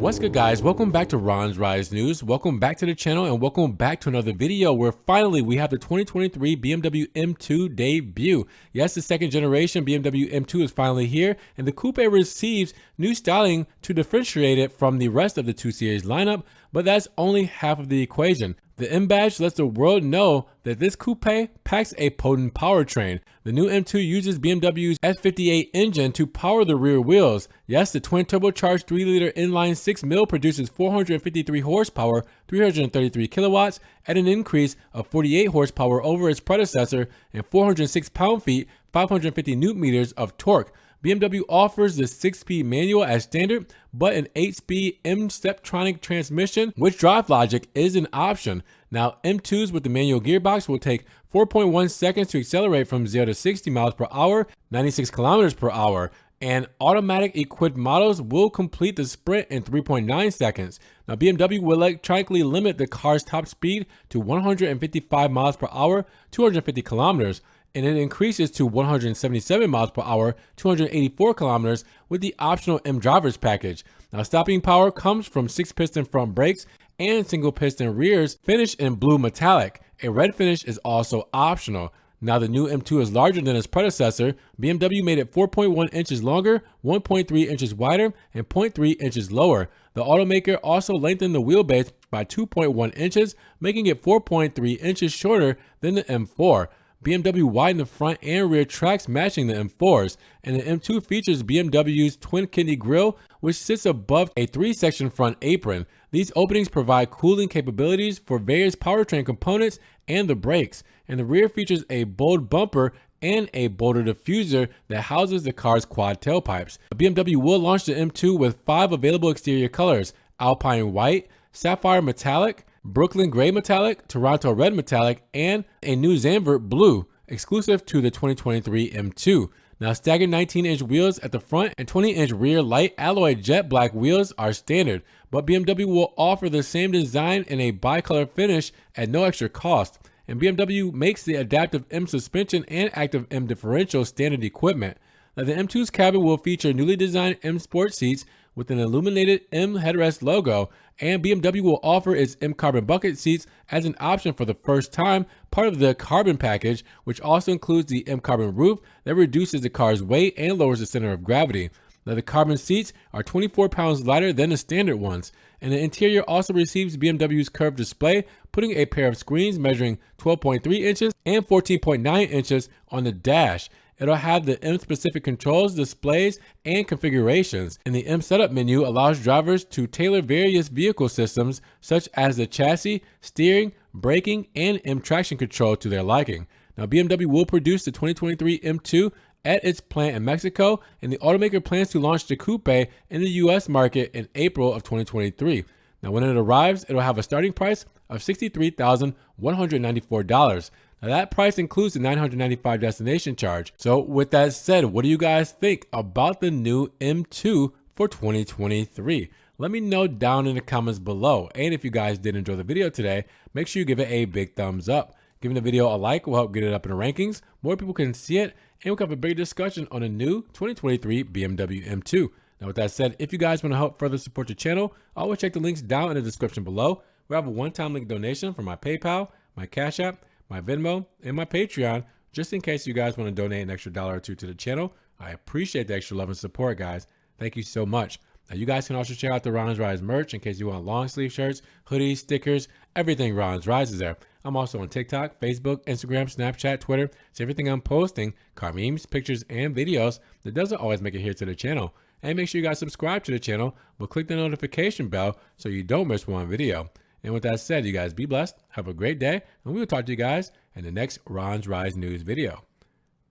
What's good, guys? Welcome back to Ron's Rise News. Welcome back to the channel and welcome back to another video where finally we have the 2023 BMW M2 Debut. Yes, the second generation BMW M2 is finally here, and the coupe receives new styling to differentiate it from the rest of the 2 Series lineup, but that's only half of the equation. The M badge lets the world know that this coupe packs a potent powertrain. The new M2 uses BMW's S58 engine to power the rear wheels. Yes, the twin turbocharged 3-liter inline 6 produces 453 horsepower, 333 kilowatts, at an increase of 48 horsepower over its predecessor and 406 pound-feet, 550 newton-meters of torque. BMW offers the 6-speed manual as standard, but an 8-speed M-Steptronic transmission, which drive logic is an option. Now, M2s with the manual gearbox will take 4.1 seconds to accelerate from 0 to 60 miles per hour, 96 kilometers per hour, and automatic equipped models will complete the sprint in 3.9 seconds. Now, BMW will electronically limit the car's top speed to 155 miles per hour, 250 kilometers, and it increases to 177 miles per hour, 284 kilometers with the optional M drivers package. Now, stopping power comes from 6-piston front brakes and single-piston rears finished in blue metallic. A red finish is also optional. Now, the new M2 is larger than its predecessor. BMW made it 4.1 inches longer, 1.3 inches wider, and 0.3 inches lower. The automaker also lengthened the wheelbase by 2.1 inches, making it 4.3 inches shorter than the M4. BMW widened the front and rear tracks matching the M4s, and the M2 features BMW's twin kidney grille, which sits above a 3-section front apron. These openings provide cooling capabilities for various powertrain components and the brakes, and the rear features a bold bumper and a bolder diffuser that houses the car's quad tailpipes. BMW will launch the M2 with 5 available exterior colors: Alpine White, Sapphire Metallic, Brooklyn Gray Metallic, Toronto Red Metallic, and a new Zandvoort Blue, exclusive to the 2023 M2. Now, staggered 19-inch wheels at the front and 20-inch rear light alloy jet black wheels are standard, but BMW will offer the same design in a bicolor finish at no extra cost. And BMW makes the adaptive M suspension and active M differential standard equipment. Now, the M2's cabin will feature newly designed M Sport seats with an illuminated M headrest logo, and BMW will offer its M Carbon bucket seats as an option for the first time, part of the Carbon package, which also includes the M Carbon roof that reduces the car's weight and lowers the center of gravity. Now, the Carbon seats are 24 pounds lighter than the standard ones, and the interior also receives BMW's curved display, putting a pair of screens measuring 12.3 inches and 14.9 inches on the dash. It'll have the M-specific controls, displays, and configurations, and the M setup menu allows drivers to tailor various vehicle systems such as the chassis, steering, braking, and M traction control to their liking. Now, BMW will produce the 2023 M2 at its plant in Mexico, and the automaker plans to launch the coupe in the US market in April of 2023. Now, when it arrives, it'll have a starting price of $63,194. Now, that price includes the $995 destination charge. So with that said, what do you guys think about the new M2 for 2023? Let me know down in the comments below. And if you guys did enjoy the video today, make sure you give it a big thumbs up. Giving the video a like will help get it up in the rankings. More people can see it, and we can have a big discussion on a new 2023 BMW M2. Now, with that said, if you guys want to help further support the channel, always check the links down in the description below. We have a one-time link donation for my PayPal, my Cash App, my Venmo, and my Patreon, just in case you guys want to donate an extra $1 or $2 to the channel. I appreciate the extra love and support, guys. Thank you so much. Now, you guys can also check out the Ron's Rise merch in case you want long sleeve shirts, hoodies, stickers, everything Ron's Rise is there. I'm also on TikTok, Facebook, Instagram, Snapchat, Twitter. So everything I'm posting, car memes, pictures, and videos that doesn't always make it here to the channel. And make sure you guys subscribe to the channel, but click the notification bell so you don't miss one video. And with that said, you guys be blessed, have a great day, and we will talk to you guys in the next Ron's Rise News video.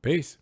Peace.